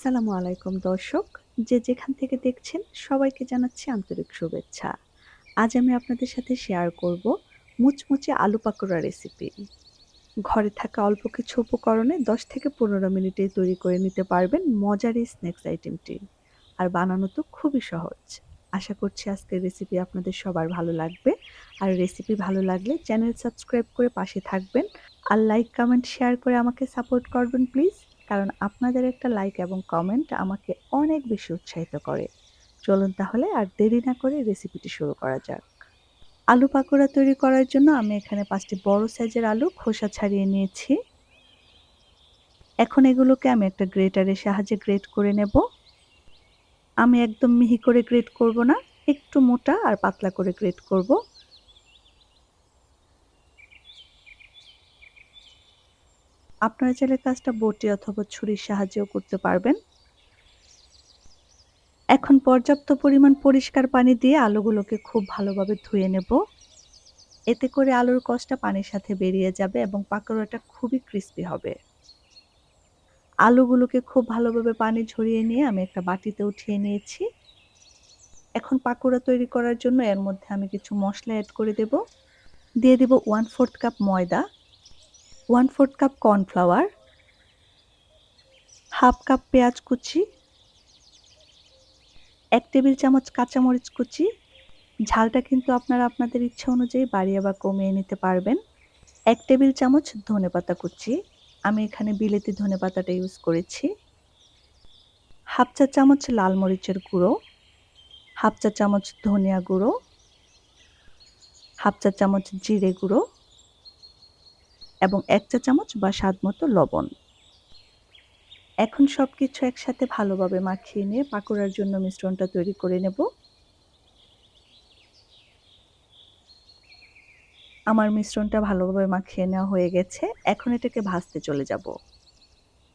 আসসালামু আলাইকুম দর্শক, যে যেখান থেকে দেখছেন সবাইকে জানাচ্ছি আন্তরিক শুভেচ্ছা। আজ আমি আপনাদের সাথে শেয়ার করব মুচমুচে আলু পাকোড়া রেসিপি। ঘরে থাকা অল্প কিছু উপকরণে 10 থেকে 15 মিনিটেই তৈরি করে নিতে পারবেন মজার এই স্ন্যাক্স আইটেমটি। আর বানানো তো খুবই সহজ। আশা করছি আজকের রেসিপি আপনাদের সবার ভালো লাগবে। আর রেসিপি ভালো লাগলে চ্যানেল সাবস্ক্রাইব করে পাশে থাকবেন। আর লাইক, কমেন্ট, শেয়ার করে আমাকে সাপোর্ট করবেন প্লিজ। কারণ আপনাদের একটা লাইক এবং কমেন্ট আমাকে অনেক বেশি উৎসাহিত করে। চলুন তাহলে আর দেরি না করে রেসিপিটি শুরু করা যাক। আলু পাকোড়া তৈরি করার জন্য আমি এখানে 5টি বড় সাইজের আলু খোসা ছাড়িয়ে নিয়েছি। এখন এগুলোকে আমি একটা গ্রেটারের সাহায্যে গ্রেট করে নেব। আমি একদম মিহি করে গ্রেট করব না, একটু মোটা আর পাতলা করে গ্রেট করব। আপনারা চাইলে কাজটা বটি অথবা ছুরির সাহায্যেও করতে পারবেন। এখন পর্যাপ্ত পরিমাণ পরিষ্কার পানি দিয়ে আলুগুলোকে খুব ভালোভাবে ধুয়ে নেব। এতে করে আলুর কষটা পানির সাথে বেরিয়ে যাবে এবং পাকোড়াটা খুবই ক্রিস্পি হবে। আলুগুলোকে খুব ভালোভাবে পানি ঝরিয়ে নিয়ে আমি একটা বাটিতে উঠিয়ে নিয়েছি। এখন পাকোড়া তৈরি করার জন্য এর মধ্যে আমি কিছু মশলা এড করে দেব। দিয়ে দিব 1/4 কাপ ময়দা, 1/4 কাপ কর্নফ্লাওয়ার, হাফ কাপ পেঁয়াজ কুচি, 1 টেবিল চামচ কাঁচামরিচ কুচি। ঝালটা কিন্তু আপনারা আপনাদের ইচ্ছা অনুযায়ী বাড়িয়ে বা কমিয়ে নিতে পারবেন। 1 টেবিল চামচ ধনেপাতা কুচি, আমি এখানে বিলেতি ধনেপাতাটা ইউজ করেছি। হাফ চা চামচ লাল মরিচের গুঁড়ো, হাফ চা চামচ ধনিয়া গুঁড়ো, হাফ চা চামচ জিরে গুঁড়ো এবং 1 চা চামচ বা স্বাদমতো লবণ। এখন সবকিছু একসাথে ভালোভাবে মাখিয়ে নিয়ে পাকোড়ার জন্য মিশ্রণটা তৈরি করে নেব। আমার মিশ্রণটা ভালোভাবে মাখিয়ে নেওয়া হয়ে গেছে। এখন এটাকে ভাজতে চলে যাব।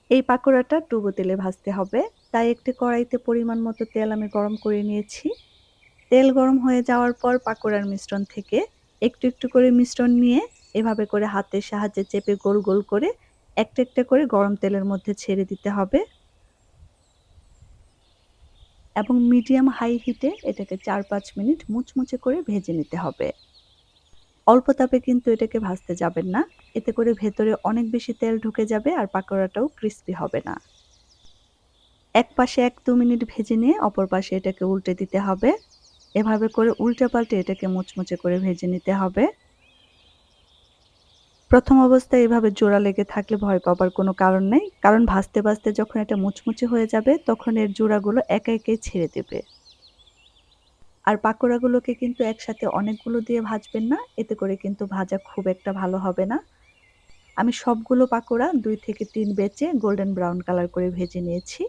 এই পাকোড়াটা ডুবো তেলে ভাজতে হবে, তাই একটি কড়াইতে পরিমাণ মতো তেল আমি গরম করে নিয়েছি। তেল গরম হয়ে যাওয়ার পর পাকোড়ার মিশ্রণ থেকে একটু একটু করে মিশ্রণ নিয়ে এভাবে করে হাতের সাহায্যে চেপে গোল গোল করে একটা একটা করে গরম তেলের মধ্যে ছেড়ে দিতে হবে এবং মিডিয়াম হাই হিটে এটাকে 4-5 মিনিট মুচমুচে করে ভেজে নিতে হবে। অল্প তাপে কিন্তু এটাকে ভাজতে যাবেন না, এতে করে ভেতরে অনেক বেশি তেল ঢুকে যাবে আর পাকোড়াটাও ক্রিস্পি হবে না। এক পাশে 1-2 মিনিট ভেজে নিয়ে অপর পাশে এটাকে উল্টে দিতে হবে। এভাবে করে উল্টে পাল্টে এটাকে মুচমুচে করে ভেজে নিতে হবে। প্রথম অবস্থায় এভাবে জোড়া লেগে থাকলে ভয় পাবার কোনো কারণ নেই, কারণ ভাজতে ভাজতে যখন এটা মুচমুচে হয়ে যাবে তখন এর জোড়াগুলো একা একাই ছেড়ে দেবে। আর পাকোড়াগুলোকে কিন্তু একসাথে অনেকগুলো দিয়ে ভাজবেন না, এতে করে কিন্তু ভাজা খুব একটা ভালো হবে না। আমি সবগুলো পাকোড়া 2 থেকে 3 ব্যাচে গোল্ডেন ব্রাউন কালার করে ভেজে নিয়েছি।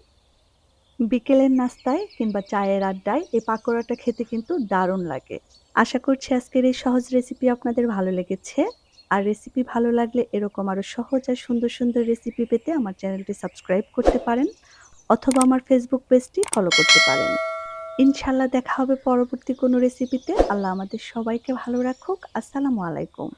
বিকেলের নাস্তায় কিংবা চায়ের আড্ডায় এই পাকোড়াটা খেতে কিন্তু দারুণ লাগে। আশা করছি আজকের এই সহজ রেসিপি আপনাদের ভালো লেগেছে। আর রেসিপি ভালো লাগলে এরকম আরো সহজ আর সুন্দর সুন্দর রেসিপি পেতে আমার চ্যানেলটি সাবস্ক্রাইব করতে পারেন অথবা আমার ফেসবুক পেজটি ফলো করতে পারেন। ইনশাআল্লাহ দেখা হবে পরবর্তী কোনো রেসিপিতে। আল্লাহ আমাদের সবাইকে ভালো রাখুক। আসসালামু আলাইকুম।